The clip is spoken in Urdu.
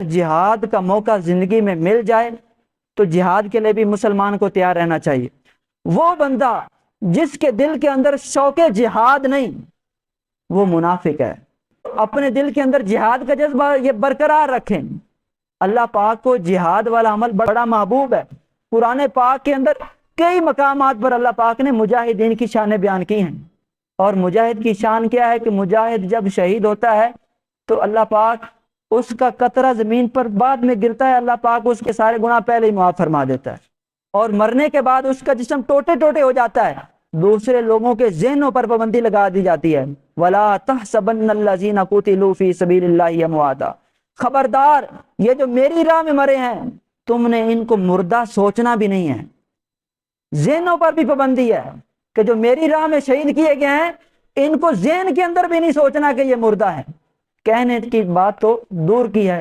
جہاد کا موقع زندگی میں مل جائے تو جہاد کے لیے بھی مسلمان کو تیار رہنا چاہیے۔ وہ بندہ جس کے دل کے اندر شوق جہاد نہیں، وہ منافق ہے۔ اپنے دل کے اندر جہاد کا جذبہ یہ برقرار رکھیں۔ اللہ پاک کو جہاد والا عمل بڑا محبوب ہے۔ قرآن پاک کے اندر کئی مقامات پر اللہ پاک نے مجاہدین کی شانیں بیان کی ہیں، اور مجاہد کی شان کیا ہے کہ مجاہد جب شہید ہوتا ہے تو اللہ پاک اس کا قطرہ زمین پر بعد میں گرتا ہے، اللہ پاک اس کے سارے گناہ پہلے ہی معاف فرما دیتا ہے، اور مرنے کے بعد اس کا جسم ٹوٹے ٹوٹے ہو جاتا ہے۔ دوسرے لوگوں کے ذہنوں پر پابندی لگا دی جاتی ہے، وَلَا تَحْسَبَنَّ الَّذِينَ قُتِلُوا فِي سَبِيلِ اللَّهِ أَمْوَاتًا، خبردار یہ جو میری راہ میں مرے ہیں تم نے ان کو مردہ سوچنا بھی نہیں ہے۔ ذہنوں پر بھی پابندی ہے کہ جو میری راہ میں شہید کیے گئے ہیں ان کو ذہن کے اندر بھی نہیں سوچنا کہ یہ مردہ ہے۔ کہنے کی بات تو دور کی ہے،